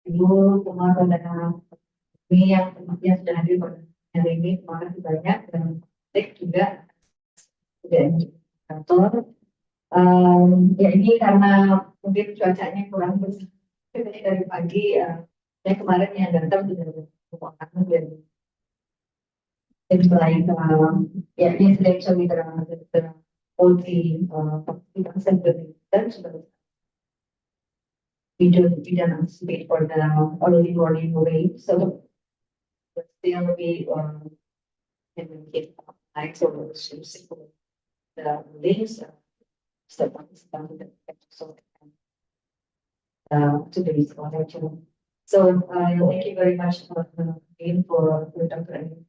Ibu, semua saudara ini yang sudah hadir pada hari ini, terima kasih banyak dan juga sudah kantor. Ya ini karena mungkin cuacanya kurang bersih dari pagi. Saya kemarin yang datang sudah merupakan dari like yeah, yesterday actually the OT dan sudah we don't anticipate for the early morning wave, so but still we can get like so simple the links step by step so today's connection. So thank you very much again for Dr.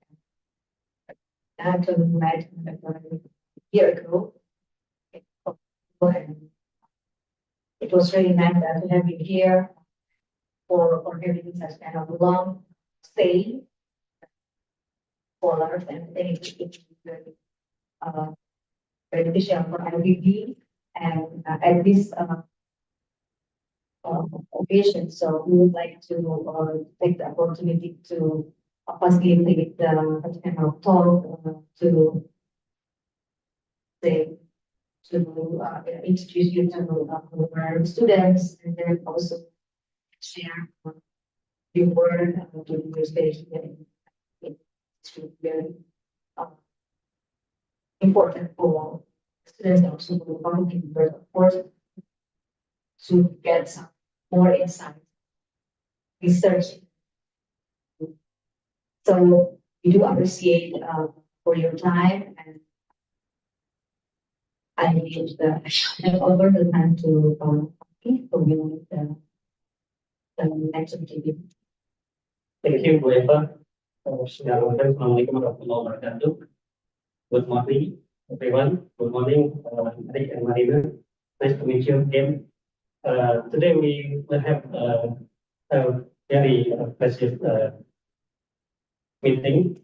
Anton met a year ago. And it was really nice to have you here for having such kind of long stay for us, and I think it's very beneficial for IPB and at this occasion. So we would like to take the opportunity to facilitate the kind of talk to say to introduce you to our students, and then also share your work during your station. It's very important for students and also for the public, but of course to get some more insight, research. So we do appreciate for your time, and I need hand over the time to for you the next meeting. Thank you, Bu Eva. Assalamualaikum warahmatullahi wabarakatuh. Good morning, everyone. Good morning, Rick and Marina. Nice to meet you again. Today we will have a very pleasant meeting.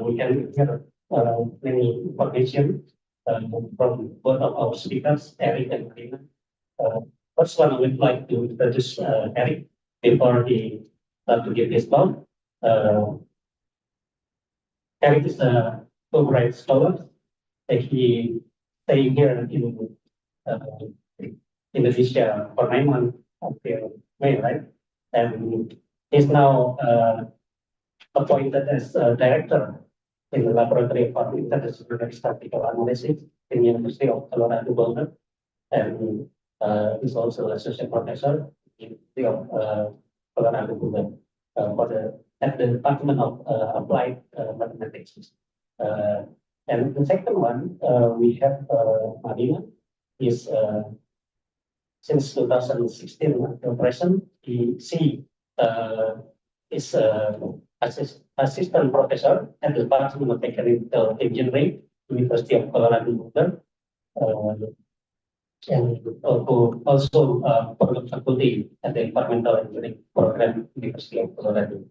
We can hear many information from both of our speakers, Eric and Marina. First one, I would like to introduce Eric before he start to give his talk. Eric is a Fulbright scholar. He staying here in Indonesia for 9 months until May, right? And he's now appointed as director in the Laboratory for Interdisciplinary Statistical Analysis in the University of Colorado Boulder, and he's also associate professor in the University of Colorado Boulder at the Department of Applied Mathematics. And the second one, we have Marina. Is since 2016 until present, she is assistant professor at the Department of Mechanical Engineering, University of Colorado Boulder, and also program faculty at the Environmental Engineering Program, University of Colorado.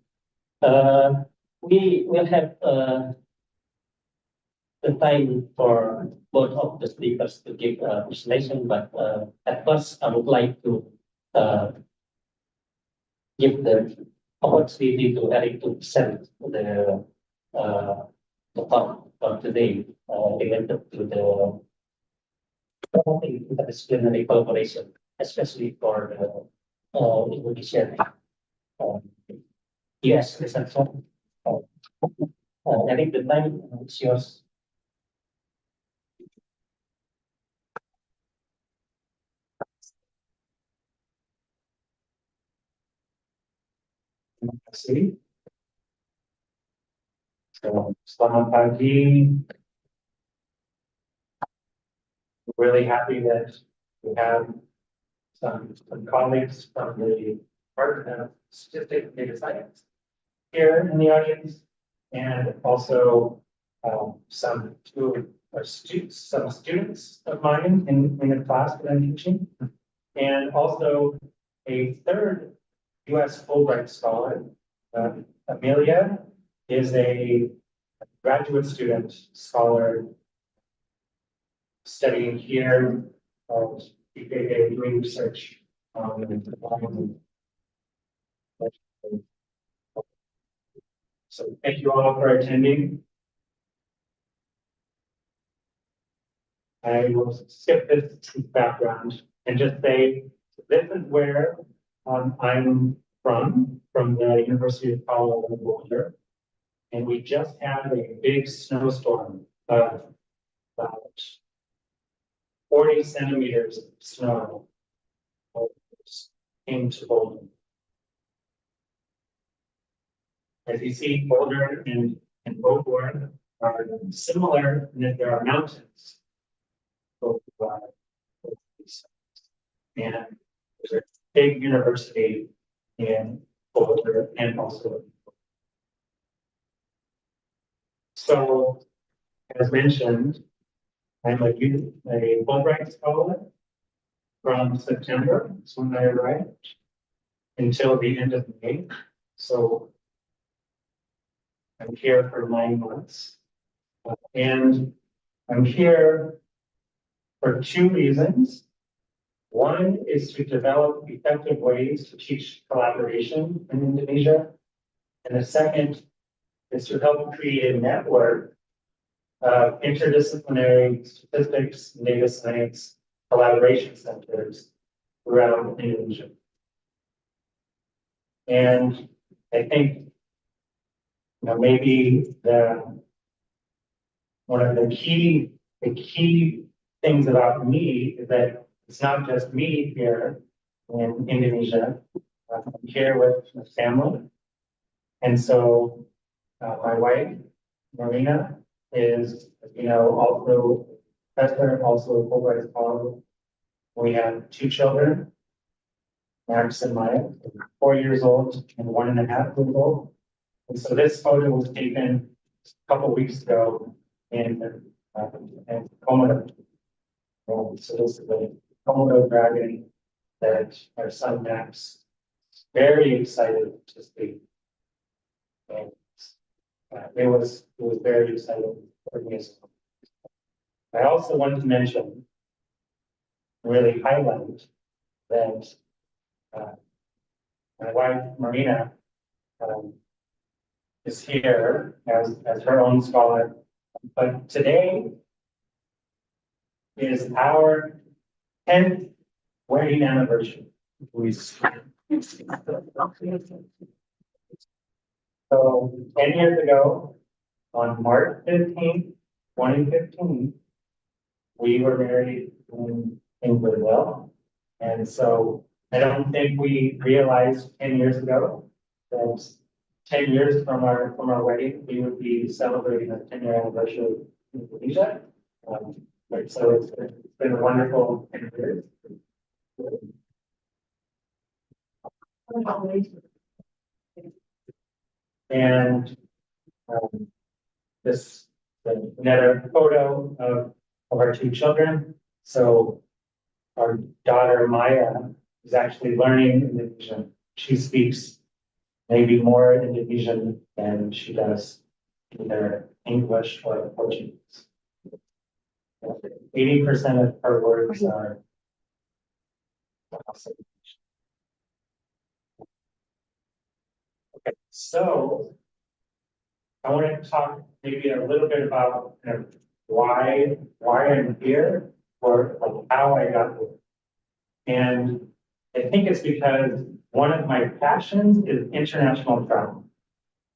We will have the time for both of the speakers to give a presentation, but at first I would like to give the opportunity to Eric to present the talk for today related to the interdisciplinary collaboration, especially for the Indonesian US research. Eric, the time is yours. Terima kasih. Selamat pagi. We're really happy that we have some colleagues from the Department of Statistics and Data Science here in the audience, and also some students of mine in the class that I'm teaching, and also a third U.S. Fulbright scholar. Amelia is a graduate student scholar studying here at IPBTalk, doing research on So thank you all for attending. I will skip this background and just say, this is where I'm from the University of Colorado Boulder. And we just had a big snowstorm of about 40 centimeters of snow came to Boulder. As you see, Boulder and Boulder are similar in that there are mountains. Both and there's a big university in Boulder and also. So, as mentioned, I'm a Fulbright scholar from September, that's when I arrived, until the end of May. So I'm here for 9 months. And I'm here for 2 reasons. One is to develop effective ways to teach collaboration in Indonesia. And the second is to help create a network of interdisciplinary statistics and data science collaboration centers throughout Indonesia. And I think maybe one of the key things about me is that it's not just me here in Indonesia. I'm here with my family. And so my wife, Marina, is, also professor, also a Fulbright scholar. We have 2 children, Max and Maya, 4 years old and 1.5 years old. And so this photo was taken a couple weeks ago in Komodo. So this is a Komodo dragon that our son Max is very excited to see. And it was very exciting for me as well. I also wanted to mention, really highlight that my wife Marina is here as her own scholar, but today is our 10th wedding anniversary. So 10 years ago, on March 15th, 2015, we were married in Brazil. And so I don't think we realized 10 years ago that 10 years from our wedding, we would be celebrating a 10-year anniversary in Indonesia. But so it's been a wonderful 10 years. And this another photo of our 2 children. So our daughter Maya is actually learning Indonesian. She speaks maybe more Indonesian than she does either English or Portuguese. 80% of her words are awesome. Okay, so I want to talk maybe a little bit about kind of why I'm here or like how I got here. And I think it's because one of my passions is international travel.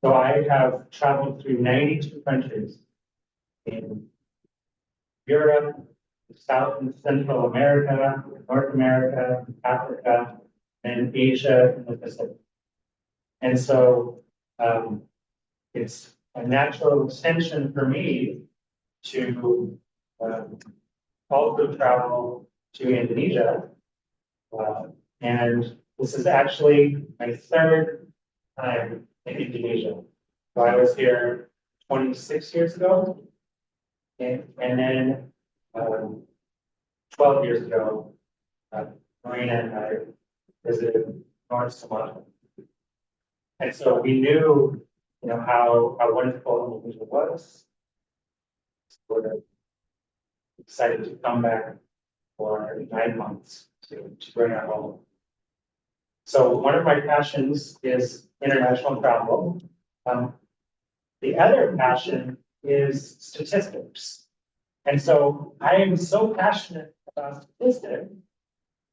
So I have traveled through 92 countries in Europe, South and Central America, North America, Africa, and Asia and the Pacific. And so it's a natural extension for me to also travel to Indonesia. And this is actually my 3rd time in Indonesia. So I was here 26 years ago, and then 12 years ago, Marina and I visited North Sumatra. And so we knew, how wonderful Indonesia was. Sort of excited to come back for 9 months to bring our home. So one of my passions is international travel. The other passion is statistics. And so I am so passionate about statistics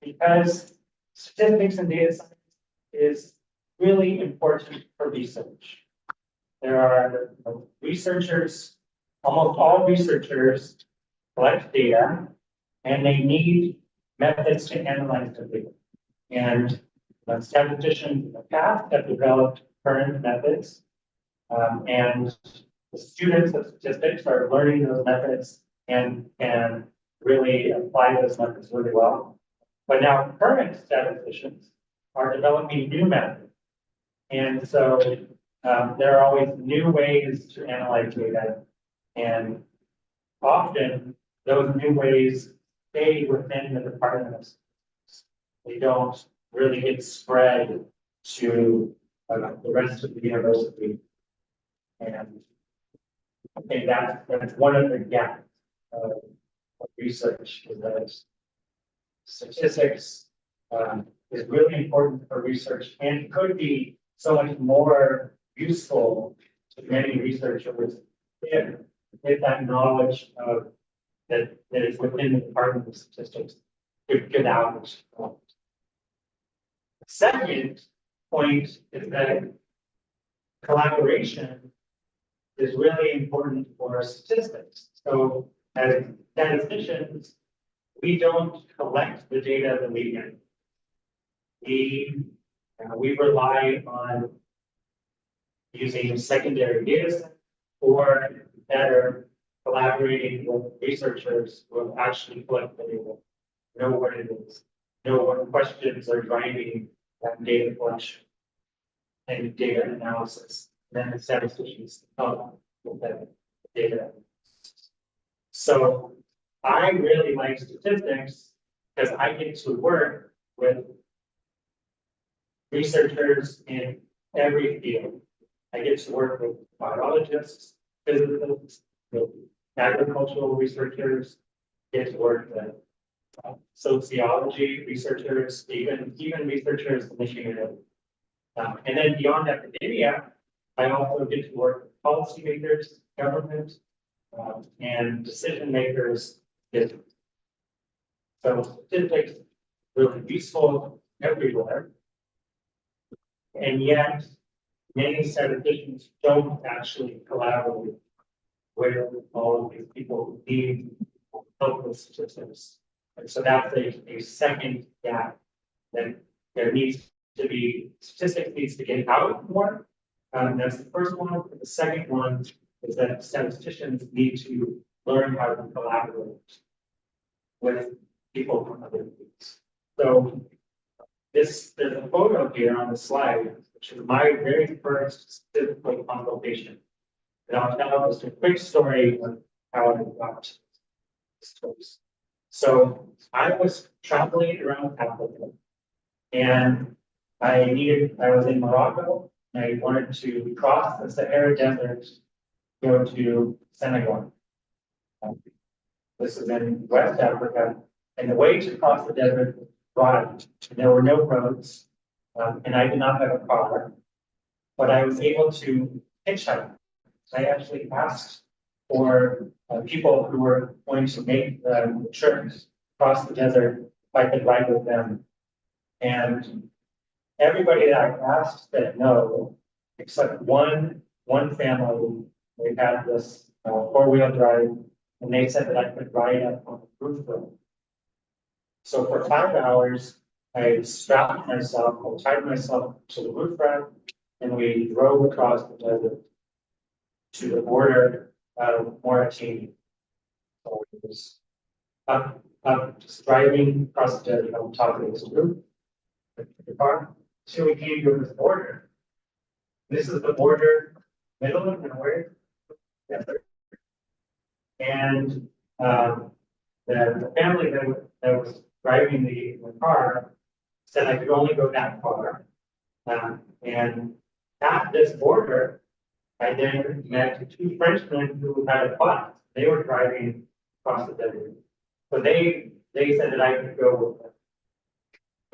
because statistics and data science is really important for research. There are researchers, almost all researchers collect data and they need methods to analyze the data. And statisticians in the past have developed current methods. And the students of statistics are learning those methods and can really apply those methods really well. But now current statisticians are developing new methods. And so there are always new ways to analyze data. And often those new ways stay within the department of statistics. They don't really get spread to the rest of the university. And I think that's one of the gaps of research is that statistics is really important for research and could be so much more useful to many researchers if that knowledge of that is within the Department of Statistics could get out. The second point is that collaboration is really important for statistics. So as statisticians, we don't collect the data that we get. We rely on using secondary data sets or better collaborating with researchers who have actually collected the data, know what it is, know what questions are driving that data collection and data analysis. Then the statisticians come up with that data. So I really like statistics because I get to work with researchers in every field. I get to work with biologists, physicists, with agricultural researchers, get to work with sociology researchers, even researchers in Michigan. And then beyond academia, I also get to work with policymakers, government, and decision makers. So statistics is really useful everywhere. And yet, many statisticians don't actually collaborate with all of these people who need help with statistics. And so that's a second gap that there needs to be, statistics needs to get out more. That's the first one. The second one is that statisticians need to learn how to collaborate with people from other fields. So there's a photo here on the slide, which is my very first statistical consultation. And I'll tell just a quick story of how I got this place. So I was traveling around Africa and I was in Morocco and I wanted to cross the Sahara Desert, go to Senegal. This is in West Africa, and the way to cross the desert was broad. There were no roads, and I did not have a car, but I was able to hitchhike. I actually asked for people who were going to make the trip across the desert if I could ride with them. And everybody that I asked said no, except one family. They had this four-wheel drive, and they said that I could ride up on the roof rack. So for 5 hours, I strapped myself, I tied myself to the roof rack, and we drove across the desert to the border of Mauritania. So it was up, just driving across the desert on top of this roof, the car, till we came to this border. This is the border, middle of nowhere. And the family that was driving the car said I could only go that far. And at this border, I then met two Frenchmen who had a bus. They were driving across the desert. So they said that I could go with them.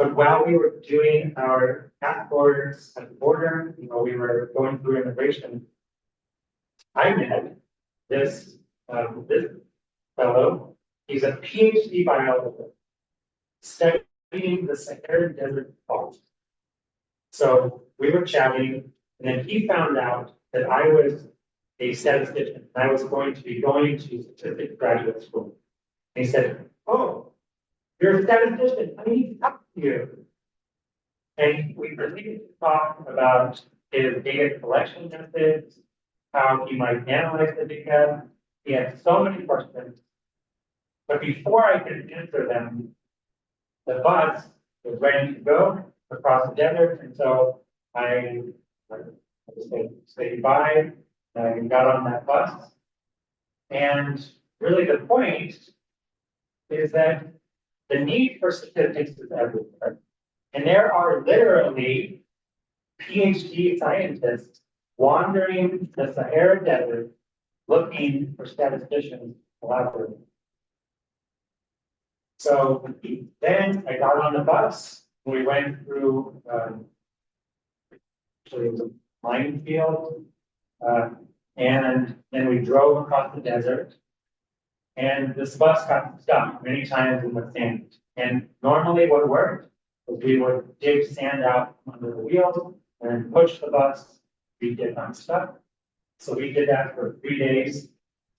But while we were doing our passports at the border, we were going through immigration, I met this fellow. He's a PhD biologist studying the Saharan Desert fault. So we were chatting, and then he found out that I was a statistician. I was going to be going to statistics graduate school. And he said, "Oh, you're a statistician. I need to talk to you." And we proceeded to talk about his data collection methods, how he might analyze the data. He had so many questions. But before I could answer them, the bus was ready to go across the desert. And so I say goodbye, and I got on that bus. And really the point is that the need for statistics is everywhere. And there are literally PhD scientists wandering the Sahara Desert looking for statisticians to collaborate. So then I got on the bus. We went through actually it was a minefield, and then we drove across the desert. And this bus got stuck many times in the sand. And normally what worked was we would dig sand out from under the wheels and then push the bus, we get unstuck. So we did that for 3 days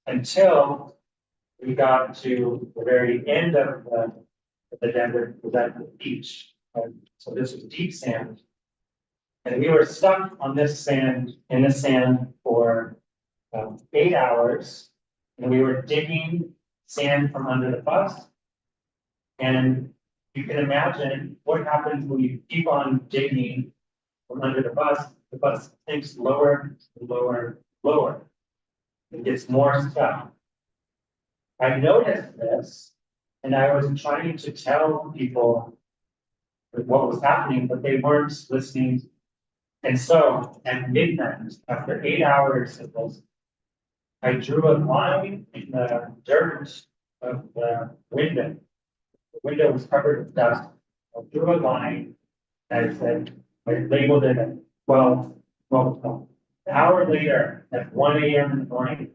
until we got to the very end of the desert, was at the beach. And so this was deep sand. And we were stuck on this sand, in the sand for 8 hours. And we were digging sand from under the bus. And you can imagine what happens when you keep on digging from under the bus sinks lower and lower, lower. It gets more stuck. I noticed this, and I was trying to tell people what was happening, but they weren't listening. And so at midnight, after 8 hours of this, I drew a line in the dirt of the window. The window was covered with dust. I drew a line, and I said, I labeled it at 12. An hour later, at 1 a.m. in the morning,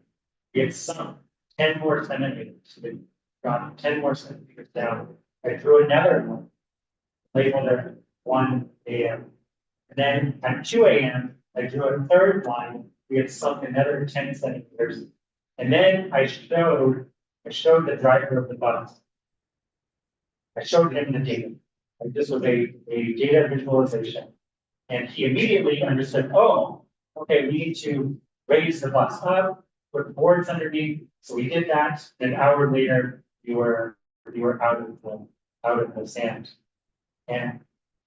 it sunk 10 more centimeters. It got 10 more centimeters down. I drew another one, labeled it 1 a.m. And then at 2 a.m., I drew a third line. We had sunk another 10 centimeters. And then I showed the driver of the bus. I showed him the data. Like this was a data visualization. And he immediately understood, oh, okay, we need to raise the bus up, put boards underneath. So we did that. An hour later, you were out of the sand. And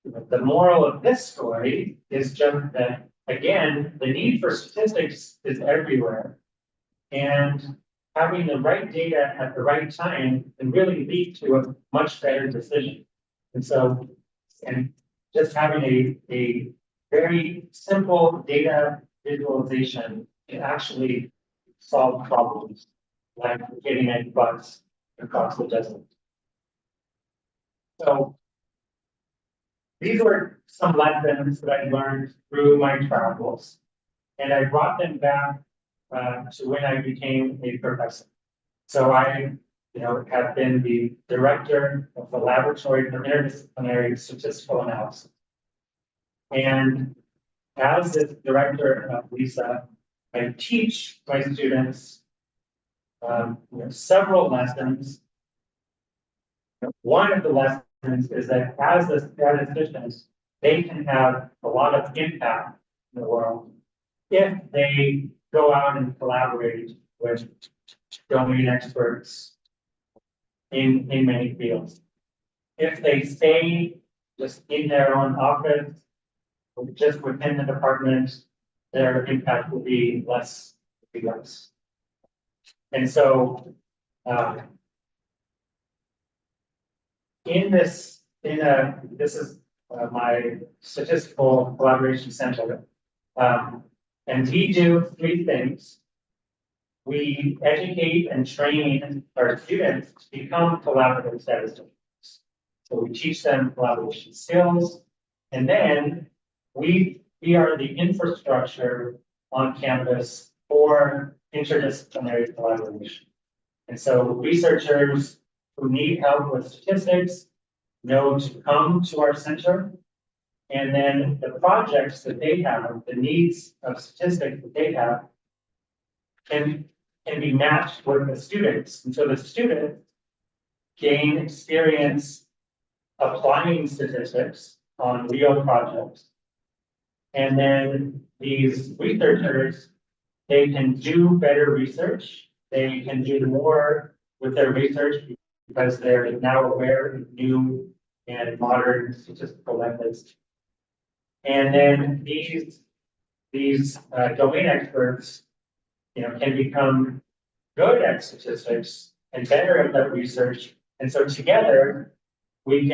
the moral of this story is just that, again, the need for statistics is everywhere. And having the right data at the right time can really lead to a much better decision. And so, and just having a very simple data visualization can actually solve problems like getting a bus across the desert. So these were some lessons that I learned through my travels, and I brought them back to when I became a professor. So I, have been the director of the Laboratory for Interdisciplinary Statistical Analysis. And as the director of LISA, I teach my students several lessons. One of the lessons is that as the statisticians, they can have a lot of impact in the world if they go out and collaborate with domain experts in many fields. If they stay just in their own office, or just within the department, their impact will be less. And so, this is my statistical collaboration center, and we do 3 things. We educate and train our students to become collaborative statisticians. So we teach them collaboration skills. And then we are the infrastructure on campus for interdisciplinary collaboration. And so researchers who need help with statistics know to come to our center. And then the projects that they have, the needs of statistics that they have, can be matched with the students. And so the students gain experience applying statistics on real projects. And then these researchers, they can do better research. They can do more with their research because they're now aware of new and modern statistical methods. And then these domain experts, can become good at statistics and better at that research. And so together, we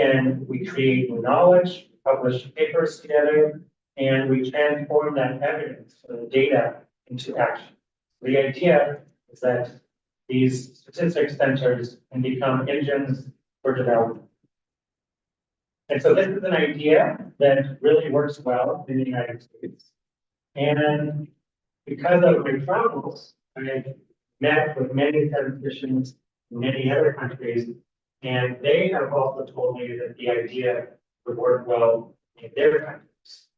create new knowledge, publish papers together, and we transform that evidence or the data into action. The idea is that these statistics centers can become engines for development. And so this is an idea that really works well in the United States. And because of my travels, I met with many statisticians in many other countries, and they have also told me that the idea would work well in their countries.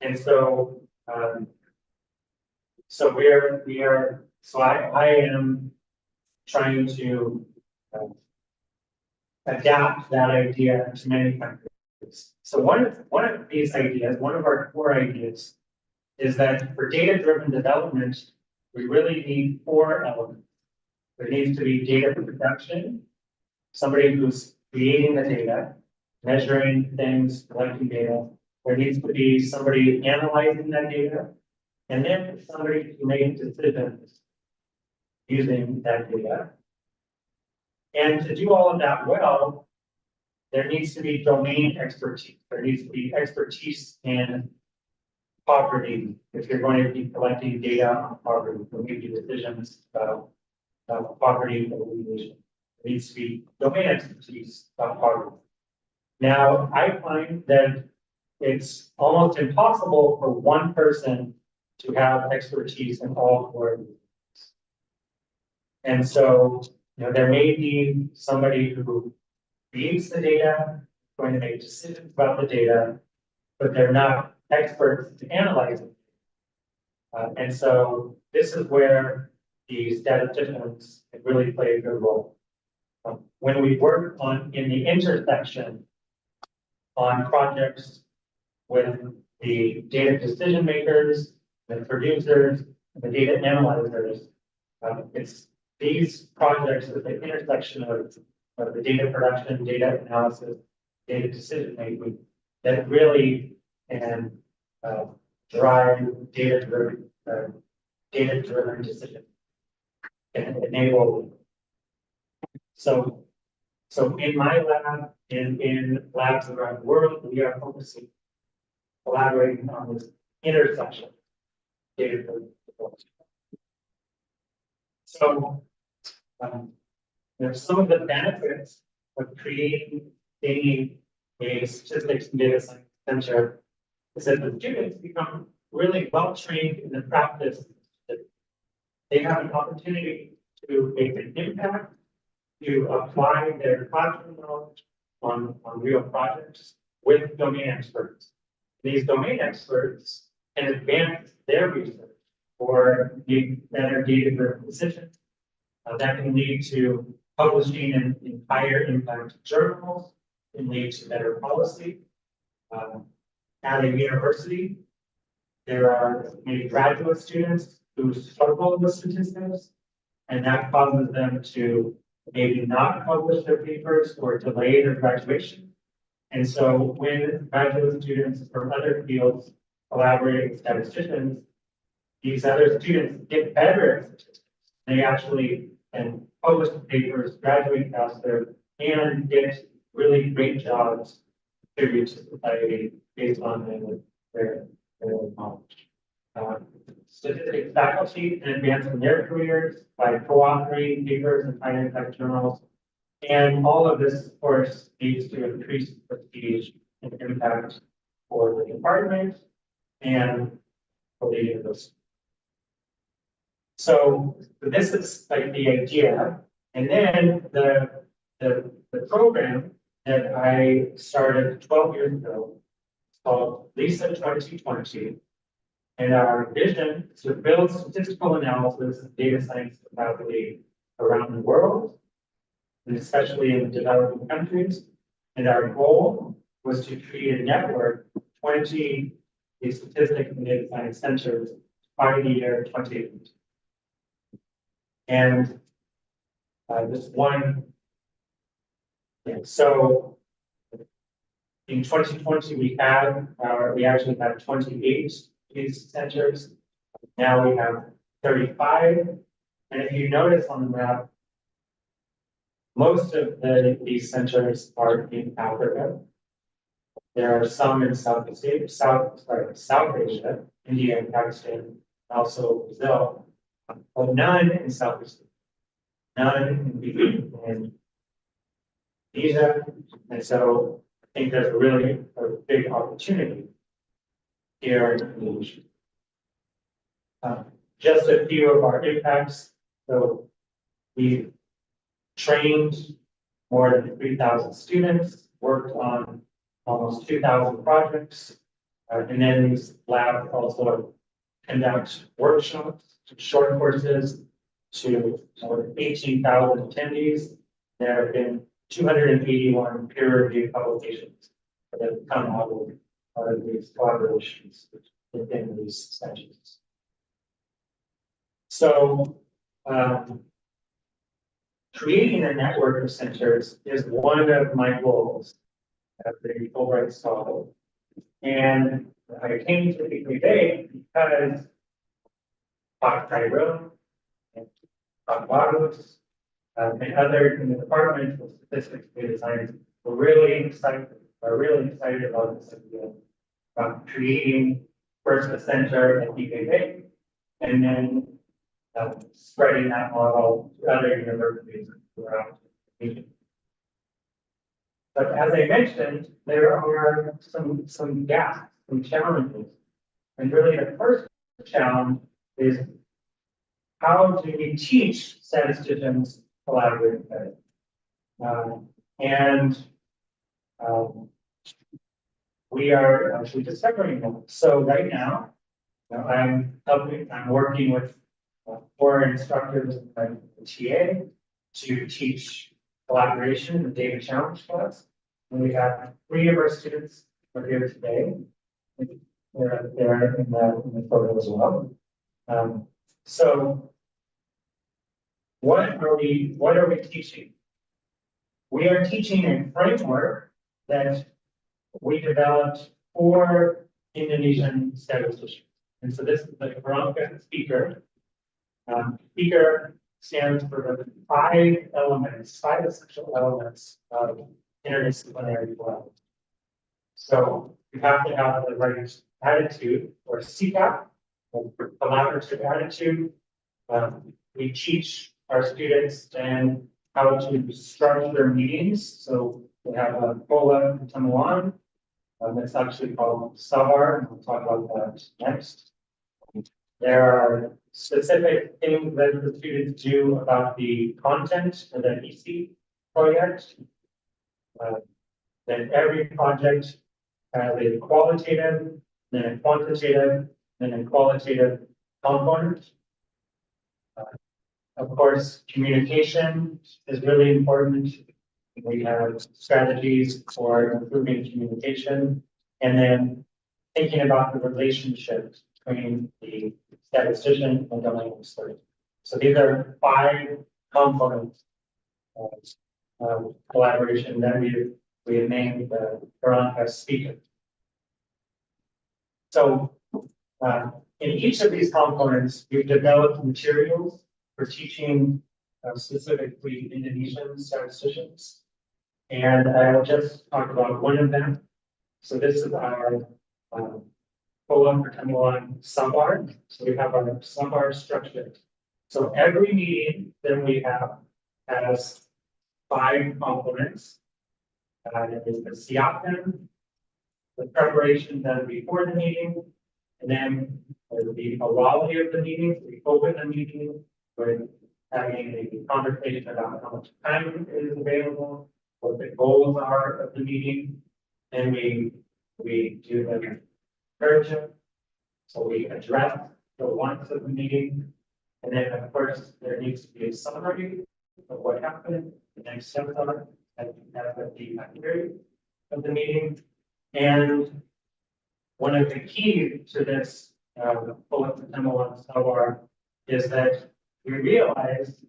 And so, I am trying to adapt that idea to many countries. So one of these ideas, one of our core ideas, is that for data-driven development, we really need 4 elements. There needs to be data production, somebody who's creating the data, measuring things, collecting data. There needs to be somebody analyzing that data, and then somebody who makes decisions using that data. And to do all of that well, there needs to be domain expertise. There needs to be expertise in poverty. If you're going to be collecting data on poverty, or making decisions about poverty alleviation, there needs to be domain expertise about poverty. Now, I find that it's almost impossible for one person to have expertise in all 4 of these. And so, there may be somebody who reads the data, going to make decisions about the data, but they're not experts to analyze it. And so this is where the statisticians can really play a good role. When we work in the intersection on projects with the data decision makers, the producers, the data analyzers, it's these projects at the intersection of the data production, data analysis, data decision making that really can drive data-driven decision and enable. So in my lab and in labs around the world, we are focusing, collaborating on this intersection data-driven. So there's some of the benefits of creating a statistics and data science center is that the students become really well trained in the practice. They have an opportunity to make an impact, to apply their classroom knowledge on real projects with domain experts. These domain experts can advance their research or make better data-driven decisions. That can lead to publishing in higher impact journals, can lead to better policy. At a university, there are many graduate students who struggle with statistics, and that causes them to maybe not publish their papers or delay their graduation. And so when graduate students from other fields collaborate with statisticians, these other students get better at statistics. They actually can publish the papers, graduate faster, and get really great jobs, contribute to society based on their knowledge. Statistics faculty can advance in their careers by co-authoring papers in high impact journals And all of this, of course, leads to increased prestige and impact for the department and for the university. So this is like the idea. And then the program that I started 12 years ago is called Lisa 2020. And our vision is to build statistical analysis and data science capacity around the world, and especially in developing countries. And our goal was to create a network of 20 statistics and data science centers by the year 2080. And this one, so in 2020, we actually had 28 these centers. Now we have 35. And if you notice on the map, most of these centers are in Africa. There are some in South Asia, India and Pakistan, and also Brazil, but none in Southeast Asia, none in Asia. And so I think there's really a big opportunity here in Asia. Just a few of our impacts. So we've trained more than 3,000 students, worked on almost 2,000 projects, and then these labs also conduct workshops, short courses to more than 18,000 attendees. There have been 281 peer-reviewed publications that have come out of these collaborations within these centers. So, creating a network of centers is one of my goals at the Fulbright Scholar. And I came to IPBTalk because Dr. Tyrone and Dr. Barros and others in the Department of Statistics and Data Science are really excited about this idea about creating first a center at IPBTalk and then spreading that model to other universities around the region. But as I mentioned, there are some gaps, some challenges. And really the first challenge is how do we teach statisticians collaborative better? We are actually discovering them. So right now, I'm working with 4 instructors in my TA to teach collaboration in the data challenge class. And we have 3 of our students who are here today. They're in the photo as well. So what are we teaching? We are teaching a framework that we developed for Indonesian statisticians. And so this is the Veronica speaker. Speaker stands for the 5 essential elements of interdisciplinary collaboration. So you have to have the right attitude or CCAP, collaborative attitude. We teach our students then how to structure meetings. So we have a COLA in Taiwan. That's actually called SAVAR, and we'll talk about that next. There are specific things that the students do about the content of the EC project. Then every project has a qualitative, then a quantitative, then a qualitative component. Of course, communication is really important. We have strategies for improving communication, and then thinking about the relationship between the statistician and domain expert. So these are 5 components of collaboration that we have named the Veronica speaker. So in each of these components, we've developed materials for teaching specifically Indonesian statisticians. And I will just talk about one of them. So this is our Poem for Taiwan SAVAR. So we have our SAVAR structure. So every meeting that we have has 5 components. There is the SIAPM, the preparation done before the meeting, and then there will be a quality of the meeting. So we open the meeting with having a conversation about how much time is available, what the goals are of the meeting, and we do the encouragement. So we address the wants of the meeting, and then of course there needs to be a summary of what happened, the next steps are, and that's the feedback period of the meeting. And one of the keys to this bullet memo SLR is that we realize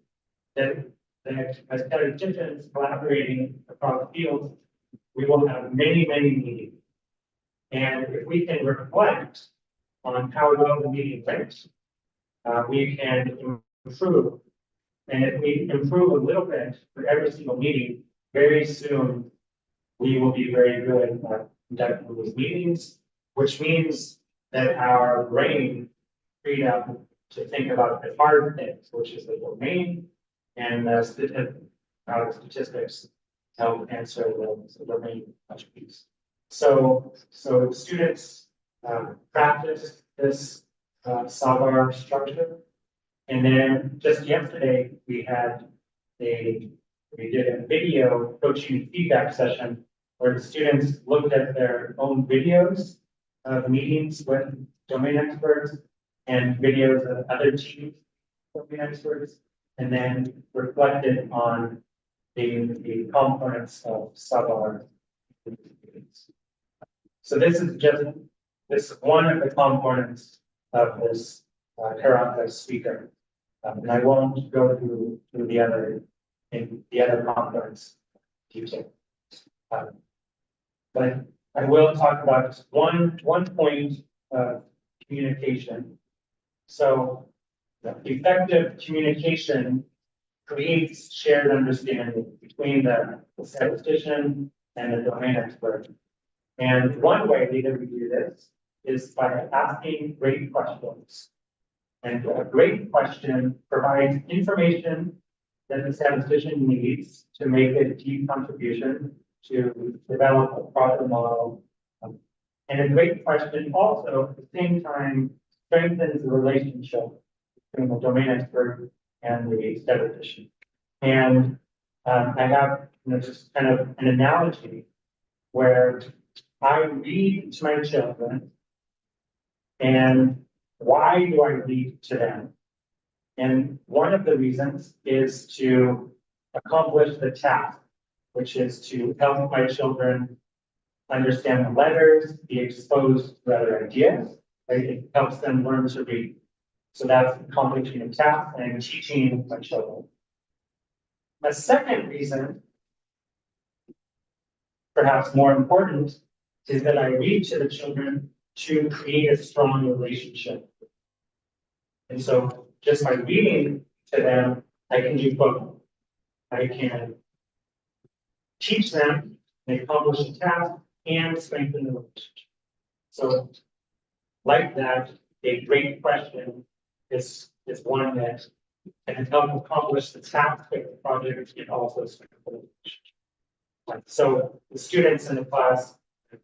that as statisticians collaborating across fields, we will have many meetings. And if we can reflect on how well the meeting went, we can improve. And if we improve a little bit for every single meeting, very soon we will be very good at conducting those meetings, which means that our brain freed up to think about the hard things, which is the domain and the statistics help answer the domain piece. So students practice this SAVAR structure. And then just yesterday, we did a video coaching feedback session where the students looked at their own videos of meetings with domain experts and videos of other teams domain experts, and then reflected on the components of SAVAR. So this is one of the components of this Karate speaker. And I won't go through the other components detail. But I will talk about one point of communication. So effective communication creates shared understanding between the statistician and the domain expert. And one way that we do this is by asking great questions. And a great question provides information that the statistician needs to make a key contribution to develop a product model. And a great question also, at the same time, strengthens the relationship between the domain expert and the statistician. And I have just kind of an analogy where I read to my children, and why do I read to them? And one of the reasons is to accomplish the task, which is to help my children understand the letters, be exposed to other ideas. Right? It helps them learn to read. So that's accomplishing a task and teaching my children. A second reason, perhaps more important, is that I read to the children to create a strong relationship. And so just by reading to them, I can do both. I can teach them, and accomplish a task, and strengthen the relationship. So like that, a great question is one that can help accomplish the task of the project and also strengthen the relationship. So the students in the class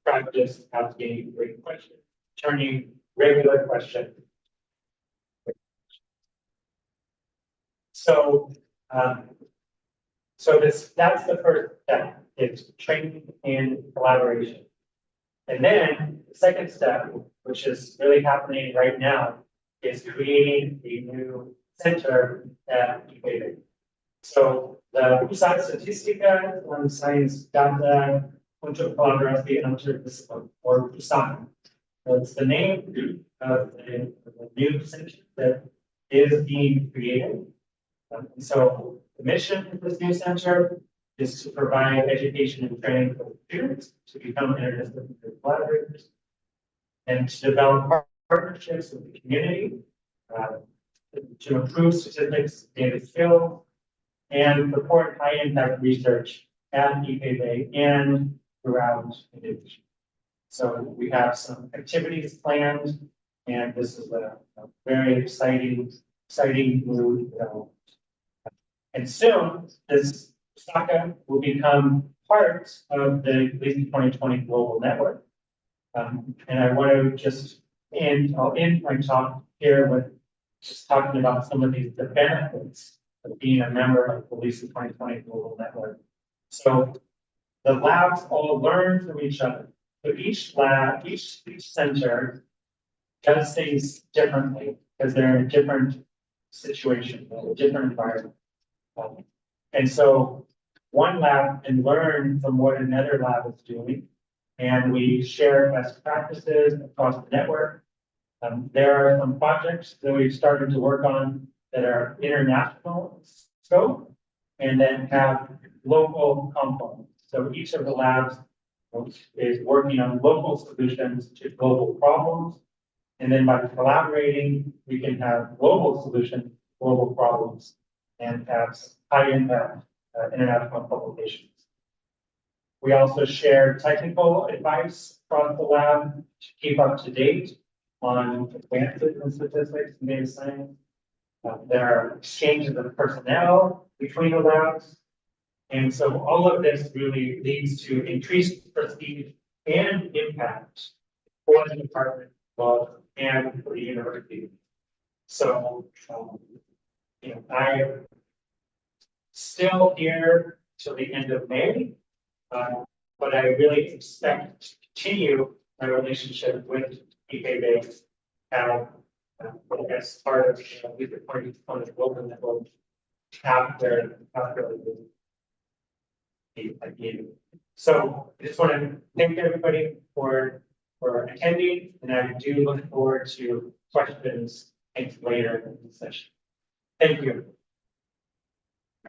practice asking great questions, turning regular questions. So, that's the first step. It's training and collaboration. And then the second step, which is really happening right now, is creating a new center at IPBTalk. So the Pusat Statistika and Science Data untuk Kolaborasi Anterdisiplin, or PUSAT. That's the name of the new center that is being created. So the mission of this new center is to provide education and training for students to become interdisciplinary collaborators and to develop partnerships with the community to improve statistics, data skills, and support high impact research at IPBTalk and throughout Indonesia. So we have some activities planned, and this is a very exciting new development. And soon, this Osaka will become part of the LISA 2020 Global Network. And I want to just I'll end my talk here with just talking about some of the benefits of being a member of the LISA 2020 Global Network. So the labs all learn from each other. So each lab, each center does things differently because they're in a different situation, a different environment. And so one lab can learn from what another lab is doing, and we share best practices across the network. There are some projects that we've started to work on that are international scope and then have local components. So each of the labs is working on local solutions to global problems. And then by collaborating, we can have global solutions, global problems, and have high impact international publications. We also share technical advice across the lab to keep up to date on advances in statistics and data science. There are exchanges of personnel between the labs. And so all of this really leads to increased prestige and impact for the department and for the university. So, I am still here till the end of May, but I really expect to continue my relationship with IPBTalk as part of the party on the global network after the So I just want to thank everybody for attending, and I do look forward to questions later in the session. Thank you.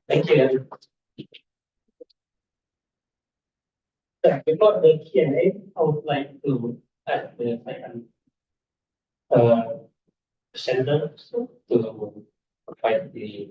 Thank you. Before the Q&A, I would like to ask the second presenter to provide the